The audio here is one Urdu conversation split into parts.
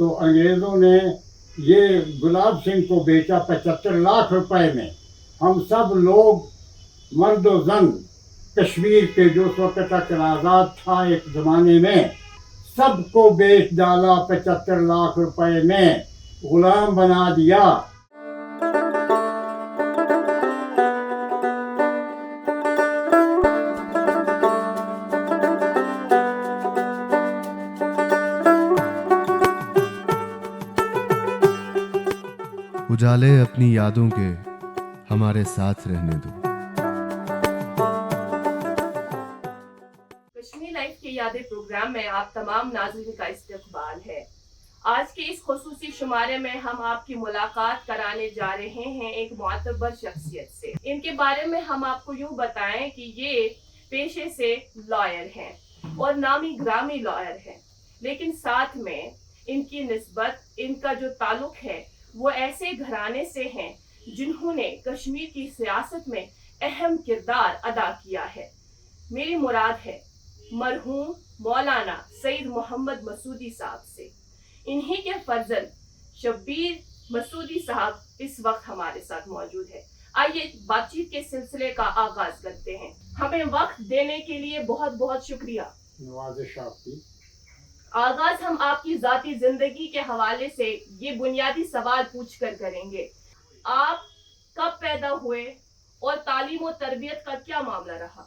تو انگریزوں نے یہ گلاب سنگھ کو بیچا 75 لاکھ روپے میں. ہم سب لوگ مرد و زن کشمیر کے جو اس وقت تک آزاد تھا ایک زمانے میں سب کو بیچ ڈالا 75 لاکھ روپے میں, غلام بنا دیا. اجالے اپنی یادوں کے ہمارے ساتھ رہنے دو. کشمیر لائف کے یادیں پروگرام میں آپ تمام ناظرین کا استقبال ہے. آج کے اس خصوصی شمارے میں ہم آپ کی ملاقات کرانے جا رہے ہیں ایک معتبر شخصیت سے. ان کے بارے میں ہم آپ کو یوں بتائیں کہ یہ پیشے سے لائر ہیں اور نامی گرامی لائر ہیں, لیکن ساتھ میں ان کی نسبت, ان کا جو تعلق ہے وہ ایسے گھرانے سے ہیں جنہوں نے کشمیر کی سیاست میں اہم کردار ادا کیا ہے. میری مراد ہے مرحوم مولانا سید محمد مسعودی صاحب سے. انہی کے فرزند شبیر مسعودی صاحب اس وقت ہمارے ساتھ موجود ہے. آئیے بات چیت کے سلسلے کا آغاز کرتے ہیں. ہمیں وقت دینے کے لیے بہت بہت شکریہ. نوازش آپ کی. آغاز ہم آپ کی ذاتی زندگی کے حوالے سے یہ بنیادی سوال پوچھ کر کریں گے. آپ کب پیدا ہوئے اور تعلیم و تربیت کا کیا معاملہ رہا؟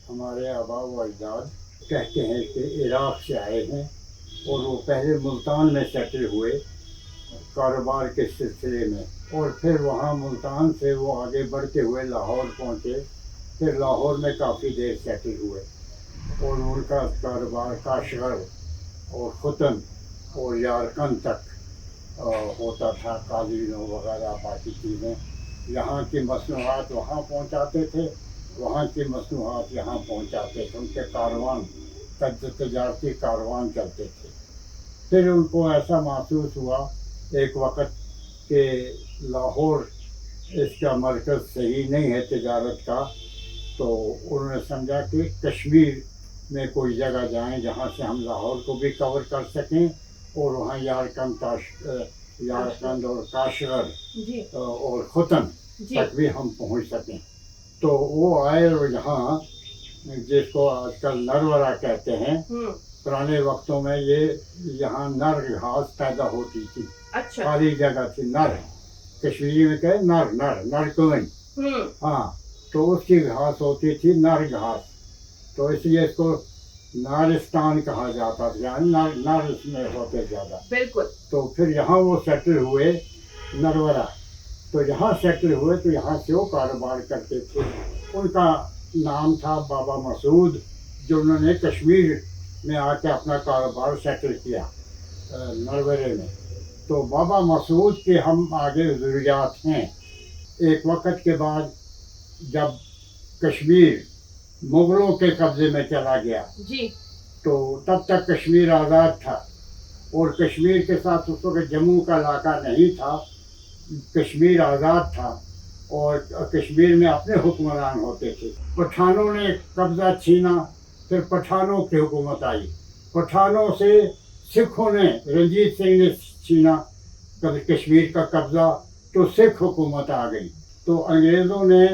ہمارے آبا و اجداد کہتے ہیں کہ عراق سے آئے ہیں اور وہ پہلے ملتان میں سیٹل ہوئے کاروبار کے سلسلے میں, اور پھر وہاں ملتان سے وہ آگے بڑھتے ہوئے لاہور پہنچے. پھر لاہور میں کافی دیر سیٹل ہوئے اور ان کا کاروبار کاشغر اور ختن اور یارکن تک ہوتا تھا, قالینوں وغیرہ باقی چیزیں. یہاں کی مصنوعات وہاں پہنچاتے تھے, وہاں کی مصنوعات یہاں پہنچاتے تھے. ان کے کاروان تجارتی کاروان چلتے تھے. پھر ان کو ایسا محسوس ہوا ایک وقت کہ لاہور اس کا مرکز صحیح نہیں ہے تجارت کا, تو انہوں نے سمجھا کہ کشمیر میں کوئی جگہ جائیں جہاں سے ہم لاہور کو بھی کور کر سکیں اور وہاں یارکند اور کاشغر اور ختن تک بھی ہم پہنچ سکیں. تو وہ آئے اور یہاں جس کو آج کل نرورہ کہتے ہیں, پرانے وقتوں میں یہاں نر گھاس پیدا ہوتی تھی. خالی جگہ تھی, نر کشمیری میں کہے نر کوئن, ہاں, تو اس کی گھاس ہوتی تھی نر گھاس, تو اس لیے اس کو نارستان کہا جاتا تھا, یعنی نر اس میں ہوتے زیادہ. بالکل. تو پھر یہاں وہ سیٹل ہوئے نرورہ, تو یہاں سیٹل ہوئے تو یہاں سے وہ کاروبار کرتے تھے. ان کا نام تھا بابا مسعود, جو انہوں نے کشمیر میں آ کے اپنا کاروبار سیٹل کیا نرورے میں. تو بابا مسعود کے ہم آگے ذریات ہیں. ایک وقت کے بعد جب کشمیر مغلوں کے قبضے میں چلا گیا جی, تو تب تک کشمیر آزاد تھا, اور کشمیر کے ساتھ اس وقت جموں کا علاقہ نہیں تھا. کشمیر آزاد تھا اور کشمیر میں اپنے حکمران ہوتے تھے. پٹھانوں نے قبضہ چھینا, پھر پٹھانوں کی حکومت آئی. پٹھانوں سے سکھوں نے, رنجیت سنگھ نے چھینا کشمیر کا قبضہ, تو سکھ حکومت آ گئی. تو انگریزوں نے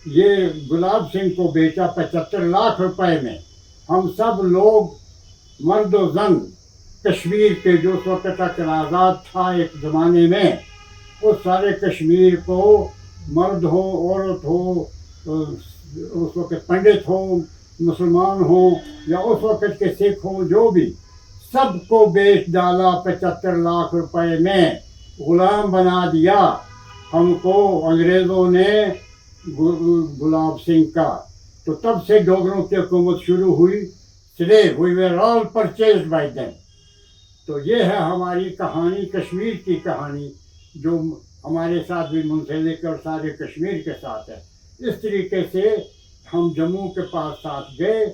یہ گلاب سنگھ کو بیچا 75 لاکھ روپے میں. ہم سب لوگ مرد و زن کشمیر کے جو اس وقت تک آزاد تھا ایک زمانے میں, وہ سارے کشمیر کو, مرد ہو عورت ہو, اس وقت پنڈت ہوں مسلمان ہوں یا اس وقت کے سکھ ہوں, جو بھی, سب کو بیچ ڈالا 75 لاکھ روپے میں, غلام بنا دیا ہم کو انگریزوں نے گلاب سنگھ کا. تو تب سے ڈوگروں کی حکومت شروع ہوئی. slave, we were all purchased by them. تو یہ ہے ہماری کہانی, کشمیر کی کہانی, جو ہمارے ساتھ بھی منسلک اور سارے کشمیر کے ساتھ ہے. اس طریقے سے ہم جموں کے پاس ساتھ گئے,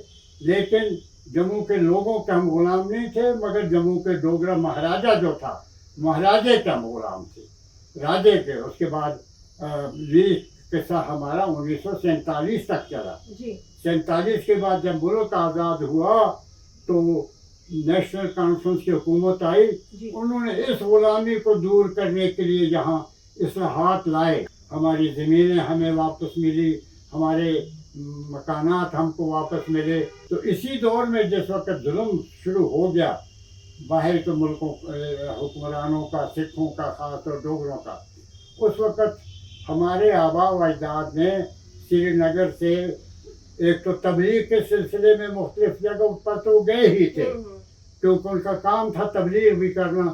لیکن جموں کے لوگوں کے ہم غلام نہیں تھے, مگر جموں کے ڈوگرا مہاراجہ جو تھا, مہاراجے کے ہم غلام تھے, راجے کے. اس کے بعد یہ قصہ ہمارا 1947 تک چلا. 47 کے بعد جب ملک آزاد ہوا تو نیشنل کانفرنس کی حکومت آئی، جی انہوں نے اس غلامی کو دور کرنے کے لیے یہاں اصلاحات لائے، ہماری زمینیں ہمیں واپس ملی، ہمارے مکانات ہم کو واپس ملے۔ تو اسی دور میں جس وقت ظلم شروع ہو گیا باہر کے ملکوں حکمرانوں کا، سکھوں کا خاص اور ڈوگروں کا، اس وقت ہمارے آبا و اجداد نے سری نگر سے ایک تو تبلیغ کے سلسلے میں مختلف جگہوں پر تو گئے ہی تھے، کیونکہ ان کا کام تھا تبلیغ بھی کرنا،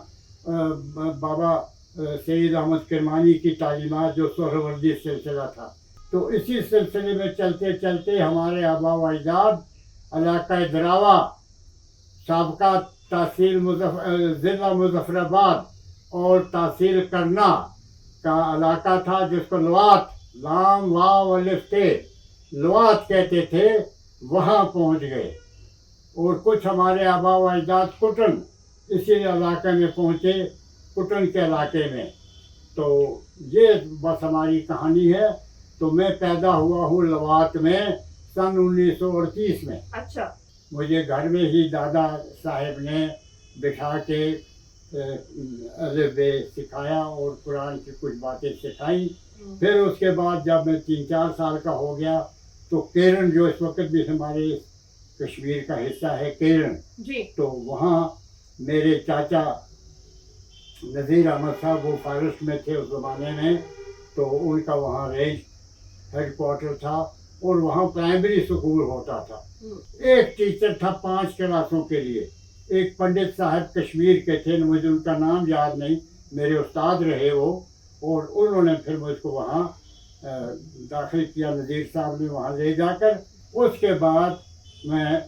بابا سید احمد کرمانی کی تعلیمات جو سہروردی سلسلہ تھا۔ تو اسی سلسلے میں چلتے چلتے ہمارے آبا و اجداد علاقہ دراوا، سابقہ تحصیل ضلع مظفر آباد اور تحصیل کرنا کا علاقہ تھا، جس کو لوات، لام واو الف تے لوات کہتے تھے، وہاں پہنچ گئے۔ اور کچھ ہمارے آبا و اجداد کٹن اسی علاقے میں پہنچے، کٹن کے علاقے میں۔ تو یہ بس ہماری کہانی ہے۔ تو میں پیدا ہوا ہوں لوات میں سن 1938 میں۔ اچھا، مجھے گھر میں ہی دادا صاحب نے بٹھا کے الف ب سکھایا اور قرآن کی کچھ باتیں سکھائیں۔ پھر اس کے بعد جب میں 3-4 سال کا ہو گیا تو کیرن، جو اس وقت بھی ہمارے کشمیر کا حصہ ہے کیرن، جی تو وہاں میرے چاچا نذیر احمد صاحب وہ فارسٹ میں تھے اس زمانے میں، تو ان کا وہاں رینج ہیڈ کوارٹر تھا اور وہاں پرائمری اسکول ہوتا تھا۔ ایک ٹیچر تھا 5 کلاسوں کے لیے، ایک پنڈت صاحب کشمیر کے تھے، مجھے ان کا نام یاد نہیں، میرے استاد رہے وہ، اور انہوں نے پھر مجھ کو وہاں داخل کیا، نذیر صاحب نے وہاں لے جا کر۔ اس کے بعد میں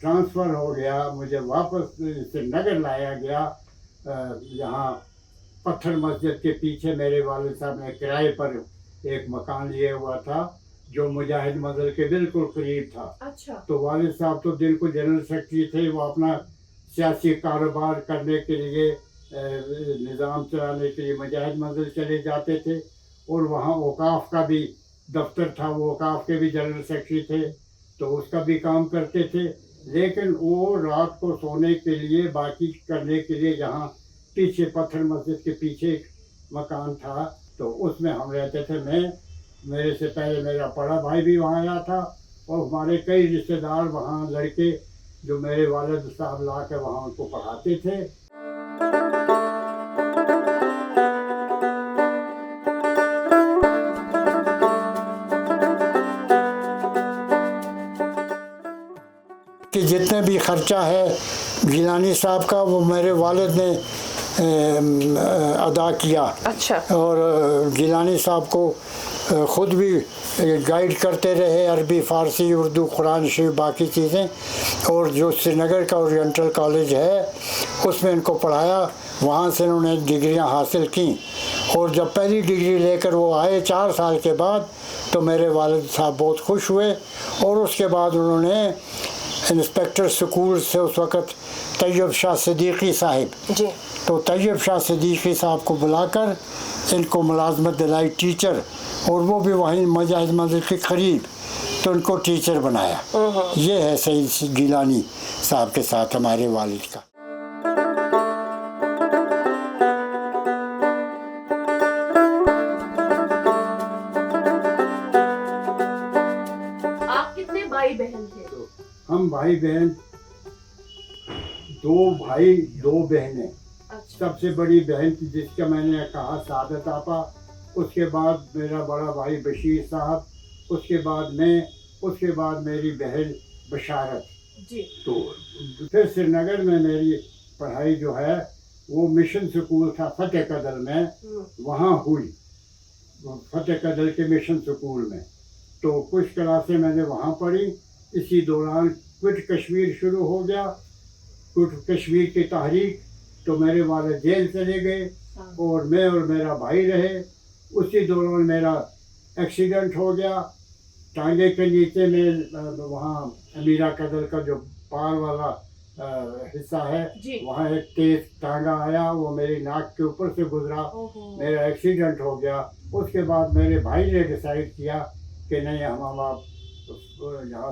ٹرانسفر ہو گیا، مجھے واپس سری نگر لایا گیا۔ یہاں پتھر مسجد کے پیچھے میرے والد صاحب نے کرائے پر ایک مکان لیا ہوا تھا جو مجاہد مزل کے بالکل قریب تھا۔ اچھا، تو والد صاحب تو دن کو جنرل سیکرٹری تھے، وہ اپنا سیاسی کاروبار کرنے کے لیے، نظام چلانے کے لیے مجاہد منزل چلے جاتے تھے، اور وہاں اوقاف کا بھی دفتر تھا، وہ اوقاف کے بھی جنرل سیکرٹری تھے، تو اس کا بھی کام کرتے تھے۔ لیکن وہ رات کو سونے کے لیے، باقی کرنے کے لیے یہاں پیچھے پتھر مسجد کے پیچھے ایک مکان تھا، تو اس میں ہم رہتے تھے۔ میرے سے پہلے میرا بڑا بھائی بھی وہاں آیا تھا، اور ہمارے کئی رشتہ دار وہاں، لڑکے جو میرے والد صاحب لا کے وہاں ان کو پڑھاتے تھے۔ کہ جتنے بھی خرچہ ہے گیلانی صاحب کا، وہ میرے والد نے ادا کیا۔ اچھا، اور گیلانی صاحب کو خود بھی گائیڈ کرتے رہے، عربی، فارسی، اردو، قرآن شریف، باقی چیزیں، اور جو سری نگر کا اورینٹل کالج ہے اس میں ان کو پڑھایا، وہاں سے انہوں نے ڈگریاں حاصل کیں۔ اور جب پہلی ڈگری لے کر وہ آئے 4 سال کے بعد، تو میرے والد صاحب بہت خوش ہوئے، اور اس کے بعد انہوں نے انسپیکٹر سکول سے اس وقت طیب شاہ صدیقی صاحب، جی، تو طیب شاہ صدیقی صاحب کو بلا کر ان کو ملازمت دلائی ٹیچر، اور وہ بھی وہیں مجاہد منزل کے قریب، تو ان کو ٹیچر بنایا۔ یہ ہے سید گیلانی صاحب کے ساتھ ہمارے والد کا۔ آپ کتنے بھائی بہن تھے؟ ہم بھائی بہن 2 بھائی 2 بہنیں۔ اچھا، سب سے بڑی بہن تھی جس کا میں نے کہا سعادت آپا، اس کے بعد میرا بڑا بھائی بشیر صاحب، اس کے بعد میں، اس کے بعد میری بہن بشارت۔ جی، تو پھر سری نگر میں میری پڑھائی جو ہے وہ مشن سکول تھا فتح قدل میں، وہاں ہوئی، فتح قدل کے مشن سکول میں۔ تو کچھ کلاسیں میں نے وہاں پڑھی۔ اسی دوران کوئٹ کشمیر شروع ہو گیا، کوئٹ کشمیر کی تحریک، تو میرے والد جیل چلے گئے، اور میں اور میرا بھائی رہے۔ اسی دوران میرا ایکسیڈنٹ ہو گیا ٹانگے کے نیچے میں، وہاں امیرا قدل کا جو پار والا حصہ ہے، جی، وہاں ایک تیز ٹانگا آیا، وہ میری ناک کے اوپر سے گزرا، میرا ایکسیڈنٹ ہو گیا۔ اس کے بعد میرے بھائی نے ڈیسائیڈ کیا کہ نہیں، ہم آپ یہاں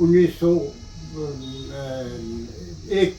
1901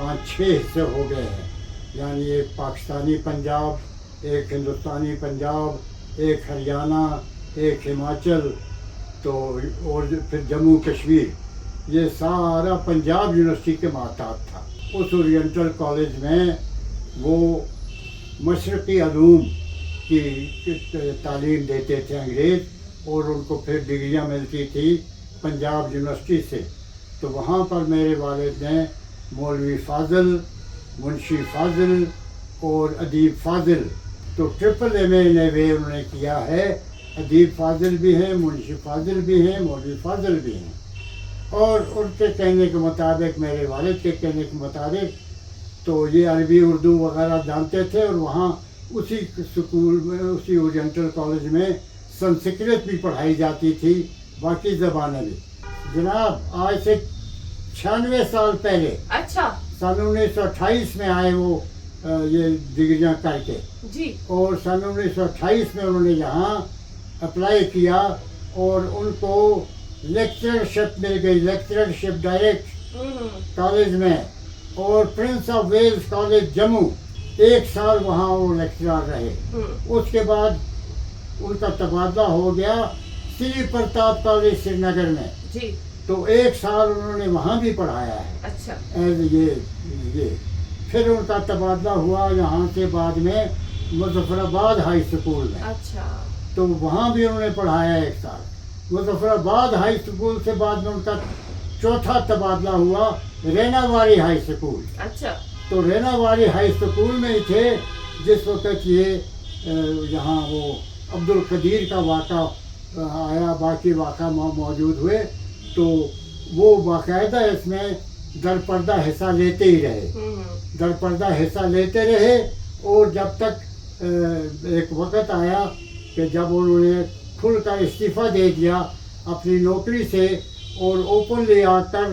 5-6 حصے ہو گئے ہیں، یعنی ایک پاکستانی پنجاب، ایک ہندوستانی پنجاب، ایک ہریانہ، ایک ہماچل، تو اور پھر جموں کشمیر، یہ سارا پنجاب یونیورسٹی کے ماتحت تھا۔ اس اورینٹل کالج میں وہ مشرقی علوم کی تعلیم دیتے تھے انگریز، اور ان کو پھر ڈگریاں ملتی تھی پنجاب یونیورسٹی سے۔ تو وہاں پر میرے والد نے مولوی فاضل، منشی فاضل اور ادیب فاضل، تو ٹرپل ایم اے انہوں نے کیا ہے۔ ادیب فاضل بھی ہیں، منشی فاضل بھی ہیں، مولوی فاضل بھی ہیں، اور ان کے کہنے کے مطابق، میرے والد کے کہنے کے مطابق، تو یہ عربی اردو وغیرہ جانتے تھے، اور وہاں اسی اسکول میں، اسی اورینٹل کالج میں سنسکرت بھی پڑھائی جاتی تھی، باقی زبانیں بھی۔ جناب آج سے 96 سال پہلے، اچھا، سن 1928 میں آئے وہ یہ ڈگریاں کر کے، جی، اور سن 1928 میں انہوں نے یہاں اپلائی کیا، اور ان کو لیکچرشپ مل گئی، لیکچرشپ ڈائریکٹ کالج میں، اور prince of Wales college Jammu 1 سال وہاں وہ لیکچرار رہے۔ اس کے بعد ان کا تبادلہ ہو گیا سری پرتاپ کالج سری نگر میں، جی، تو 1 سال انہوں نے وہاں بھی پڑھایا ہے اچھا، ایز یہ پھر ان کا تبادلہ ہوا یہاں سے بعد میں مظفر آباد ہائی اسکول میں، اچھا، تو وہاں بھی انہوں نے پڑھایا 1 سال۔ مظفر آباد ہائی اسکول سے بعد میں ان کا چوتھا تبادلہ ہوا رینا واری ہائی اسکول، اچھا، تو رینا واری ہائی اسکول میں ہی تھے جس وقت یہ یہاں وہ عبد القدیر کا واقعہ آیا، باقی واقعہ موجود ہوئے، تو وہ باقاعدہ اس میں در پردہ حصہ لیتے ہی رہے، در پردہ حصہ لیتے رہے، اور جب تک ایک وقت آیا کہ جب انہوں نے کھل کر استعفیٰ دے دیا اپنی نوکری سے، اور اوپنلی آ کر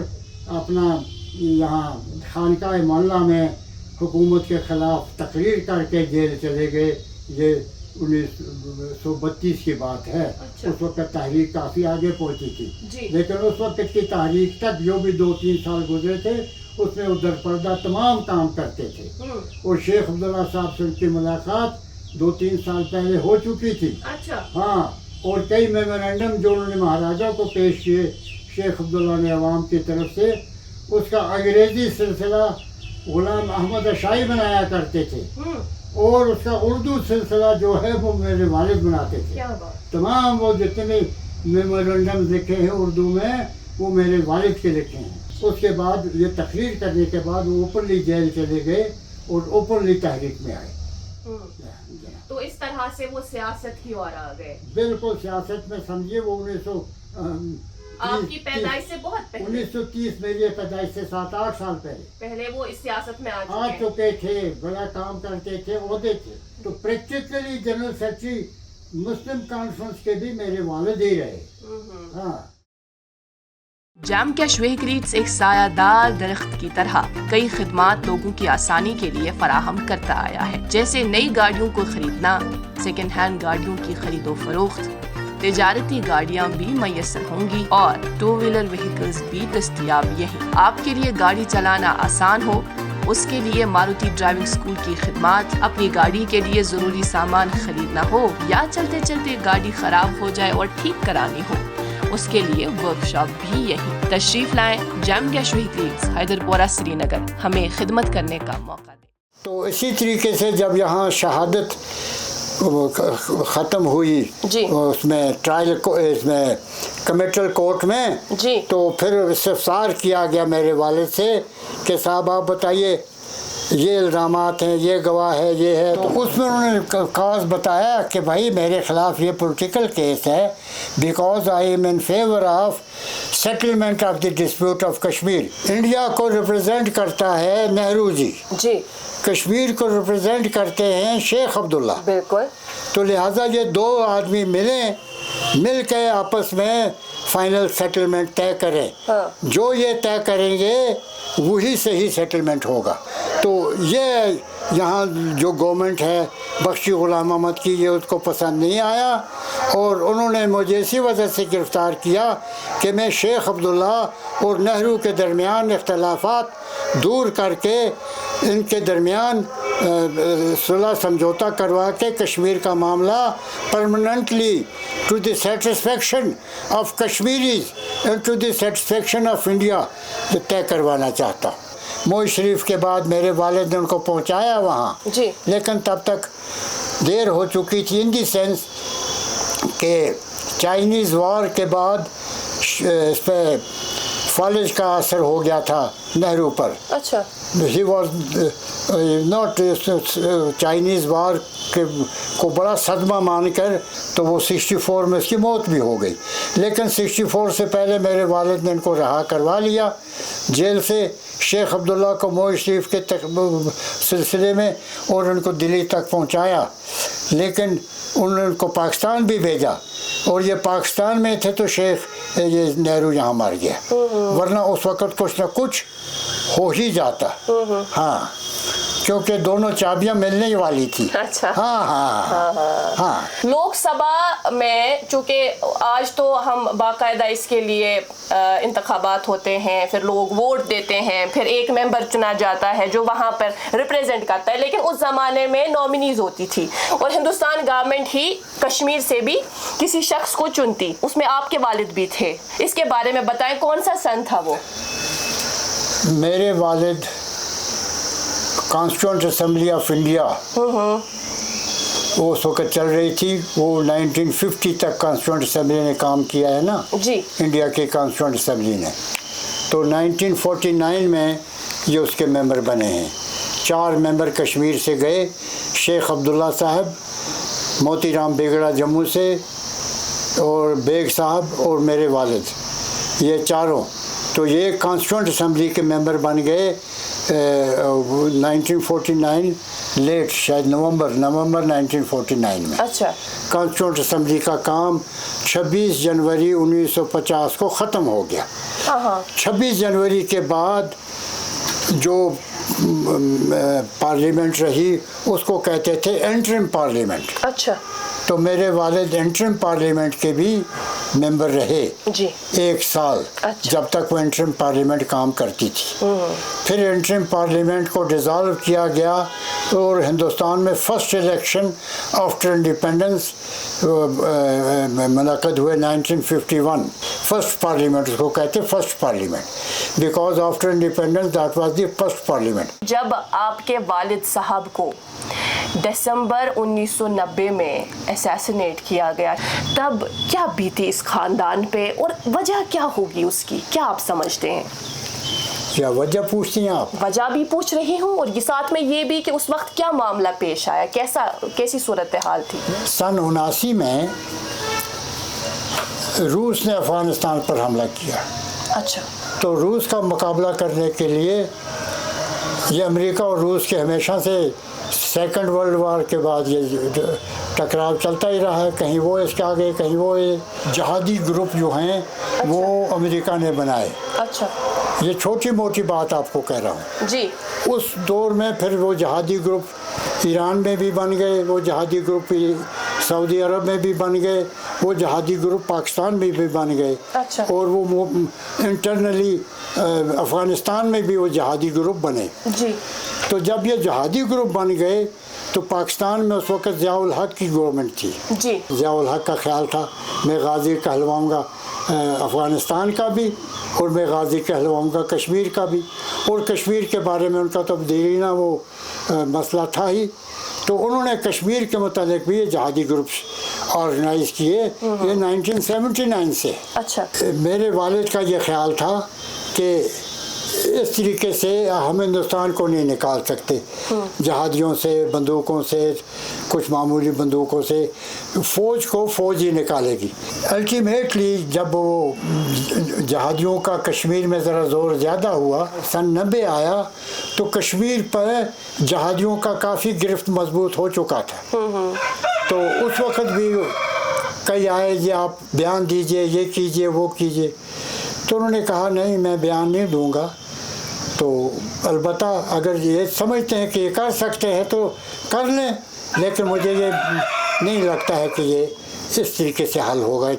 اپنا یہاں خانقاہ معلیٰ میں حکومت کے خلاف تقریر کر کے جیل چلے گئے۔ یہ 1932 کی بات ہے۔ اچھا، اس وقت تحریک کافی آگے پہنچی تھی، جی، لیکن اس وقت کی تحریک تک جو بھی 2-3 سال گزرے تھے اس میں ادھر پردہ تمام کام کرتے تھے، اور شیخ عبداللہ صاحب سے ان کی ملاقات 2-3 سال پہلے ہو چکی تھی۔ اچھا، ہاں، اور کئی میمورینڈم جو انہوں نے مہاراجا کو پیش کیے شیخ عبداللہ نے عوام کی طرف سے، اس کا انگریزی سلسلہ غلام احمد اشائی بنایا کرتے تھے، اور اس کا اردو سلسلہ جو ہے وہ میرے والد بناتے تھے۔ کیا بات، تمام وہ جتنے میمورینڈم لکھے ہیں اردو میں وہ میرے والد کے لکھے ہیں۔ اس کے بعد یہ تقریر کرنے کے بعد وہ اوپنلی جیل چلے گئے اور اوپنلی تحریک میں آئے۔ تو اس طرح سے وہ سیاست کی اور آ گئے۔ بالکل سیاست میں سمجھیے وہ آپ کی پیدائش سے بہت پہلے، 1930 میری پیدائش سے 7-8 سال پہلے وہ اس سیاست میں آ چکے تھے، بڑا کام کرتے تھے، عہدے تھے، تو پریکٹیکلی جنرل سیکرٹری مسلم کانفرنس کے بھی میرے والد ہی رہے۔ ہاں، جام کیش وہیکلز ایک سایہ دار درخت کی طرح کئی خدمات لوگوں کی آسانی کے لیے فراہم کرتا آیا ہے، جیسے نئی گاڑیوں کو خریدنا، سیکنڈ ہینڈ گاڑیوں کی خرید و فروخت، تجارتی گاڑیاں بھی میسر ہوں گی، اور 2 ویلر وہیکلز بھی دستیاب یہیں۔ آپ کے لیے گاڑی چلانا آسان ہو، اس کے لیے ماروتی ڈرائیونگ اسکول کی خدمات، اپنی گاڑی کے لیے ضروری سامان خریدنا ہو، یا چلتے چلتے گاڑی خراب ہو جائے اور ٹھیک کرانی ہو، اس کے لیے ورک شاپ بھی یہی۔ تشریف لائیں، جام کیش وہیکلز، حیدر پورہ، سری نگر، ہمیں خدمت کرنے کا موقع دیں۔ تو اسی طریقے سے جب یہاں شہادت ختم ہوئی جی، اس میں ٹرائل اس میں کمیٹل کورٹ میں، جی، تو پھر استفسار کیا گیا میرے والد سے کہ صاحب آپ بتائیے یہ الزامات ہیں، یہ گواہ ہے، یہ ہے، تو اس میں انہوں نے خاص بتایا کہ بھائی میرے خلاف یہ پولیٹیکل کیس ہے، because I am in favour of settlement of the dispute of Kashmir. India کو ریپرزینٹ کرتا ہے نہرو جی، جی، کشمیر کو ریپرزینٹ کرتے ہیں شیخ عبداللہ، بالکل، تو لہٰذا یہ 2 آدمی مل کے آپس میں فائنل سیٹلمنٹ طے کریں، جو یہ طے کریں گے وہی صحیح سیٹلمنٹ ہوگا۔ تو یہ یہاں جو گورنمنٹ ہے بخشی غلام احمد کی، یہ اس کو پسند نہیں آیا، اور انہوں نے مجھے اسی وجہ سے گرفتار کیا کہ میں شیخ عبداللہ اور نہرو کے درمیان اختلافات دور کر کے ان کے درمیان صلح سمجھوتا کروا کے کشمیر کا معاملہ permanently to the satisfaction of Kashmiris and to the satisfaction of India طے کروانا چاہتا ہوں. موئی شریف کے بعد میرے والد نے ان کو پہنچایا وہاں جی. لیکن تب تک دیر ہو چکی تھی ان دی سینس کہ چائنیز وار کے بعد اس پہ فالج کا اثر ہو گیا تھا نہرو پر. اچھا. ہی واز ناٹ چائنیز وار کے کو بڑا صدمہ مان کر تو وہ 64 میں اس کی موت بھی ہو گئی. لیکن 64 سے پہلے میرے والد نے ان کو رہا کروا لیا جیل سے شیخ عبداللہ کو موئی شریف کے سلسلے میں اور ان کو دلی تک پہنچایا. لیکن انہوں نے ان کو پاکستان بھی بھیجا اور یہ پاکستان میں تھے تو شیخ یہ نہرو یہاں مر گیا ورنہ اس وقت کچھ نہ کچھ ہو ہی جاتا. ہاں کیونکہ دونوں چابیاں ملنے والی تھی. اچھا. ہاں. لوک سبھا میں چونکہ آج تو ہم باقاعدہ اس کے لیے انتخابات ہوتے ہیں پھر لوگ ووٹ دیتے ہیں پھر ایک ممبر چنا جاتا ہے جو وہاں پر ریپریزنٹ کرتا ہے. لیکن اس زمانے میں نامنیز ہوتی تھی اور ہندوستان گورنمنٹ ہی کشمیر سے بھی کسی شخص کو چنتی. اس میں آپ کے والد بھی تھے. اس کے بارے میں بتائیں کون سا سن تھا وہ؟ میرے والد کانسٹیٹیوئنٹ اسمبلی آف انڈیا وہ اس وقت چل رہی تھی. وہ 1950 تک کانسٹیٹیوئنٹ اسمبلی نے کام کیا ہے نا جی. انڈیا کے کانسٹیٹیوئنٹ اسمبلی نے. تو 1949 میں یہ اس کے ممبر بنے ہیں. 4 ممبر کشمیر سے گئے. شیخ عبداللہ صاحب, موتی رام بیگڑا جموں سے اور بیگ صاحب اور میرے والد, یہ چاروں. تو یہ کانسٹیٹیوئنٹ اسمبلی کے ممبر بن گئے 1949 لیٹ شاید نومبر 1949 میں. اچھا. کانسٹیٹیوئنٹ اسمبلی کا کام 26 جنوری 1950 کو ختم ہو گیا. 26 جنوری کے بعد جو پارلیمنٹ رہی اس کو کہتے تھے انٹرم پارلیمنٹ. اچھا. تو میرے والد انٹرم پارلیمنٹ کے بھی ممبر رہے جی 1 سال. اچھا. جب تک وہ انٹرم پارلیمنٹ کام کرتی تھی. پھر انٹرم پارلیمنٹ کو ڈیزالو کیا گیا اور ہندوستان میں فرسٹ الیکشن آفٹر انڈیپینڈنس منعقد ہوئے 1951. فرسٹ پارلیمنٹ اس کو کہتے first parliament because after independence that was the first parliament. جب آپ کے والد صاحب کو دسمبر 1990 میں اسیسینیٹ کیا گیا تب کیا بیتی اس خاندان پہ اور وجہ کیا ہوگی اس کی, کیا آپ سمجھتے ہیں؟ کیا وجہ پوچھتی ہیں آپ؟ وجہ بھی پوچھ رہی ہوں اور ساتھ میں یہ بھی کہ اس وقت کیا معاملہ پیش آیا, کیسی صورتحال تھی؟ سن 79 میں روس نے افغانستان پر حملہ کیا. اچھا. تو روس کا مقابلہ کرنے کے لیے یہ امریکہ اور روس کے ہمیشہ سے سیکنڈ ورلڈ وار کے بعد یہ ٹکراؤ چلتا ہی رہا ہے. کہیں وہ اس کے آگے کہیں وہ جہادی گروپ جو ہیں وہ امریکہ نے بنائے. اچھا. یہ چھوٹی موٹی بات آپ کو کہہ رہا ہوں. جی. اس دور میں پھر وہ جہادی گروپ ایران میں بھی بن گئے, وہ جہادی گروپ سعودی عرب میں بھی بن گئے, وہ جہادی گروپ پاکستان میں بھی بن گئے. اچھا. اور وہ انٹرنلی افغانستان میں بھی وہ جہادی گروپ بنے. جی. تو جب یہ جہادی گروپ بن گئے تو پاکستان میں اس وقت ضیاء الحق کی گورنمنٹ تھی. جی. ضیاء الحق کا خیال تھا میں غازی کہلواؤں گا افغانستان کا بھی اور میں غازی کہلواؤں گا کشمیر کا بھی. اور کشمیر کے بارے میں ان کا تو دیرینہ وہ مسئلہ تھا ہی. تو انہوں نے کشمیر کے متعلق بھی یہ جہادی گروپس آرگنائز کیے. یہ 1979 سے. اچھا. میرے والد کا یہ خیال تھا کہ اس طریقے سے ہم ہندوستان کو نہیں نکال سکتے جہادیوں سے, بندوقوں سے, کچھ معمولی بندوقوں سے. فوج کو فوج ہی نکالے گی. الٹیمیٹلی جب وہ جہادیوں کا کشمیر میں ذرا زور زیادہ ہوا, سن 90 آیا تو کشمیر پر جہادیوں کا کافی گرفت مضبوط ہو چکا تھا. تو اس وقت بھی کئی آئے یہ آپ بیان دیجئے, یہ کیجئے, وہ کیجئے. تو انہوں نے کہا نہیں میں بیان نہیں دوں گا. تو البتہ اگر یہ سمجھتے ہیں کہ یہ کر سکتے ہیں تو کر لیں, لیکن مجھے یہ نہیں لگتا ہے کہ یہ اس طریقے سے حل ہوگا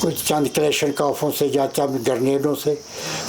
کچھ چند کلیشن کافوں سے یا چند گرنیڈوں سے.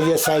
ISI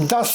10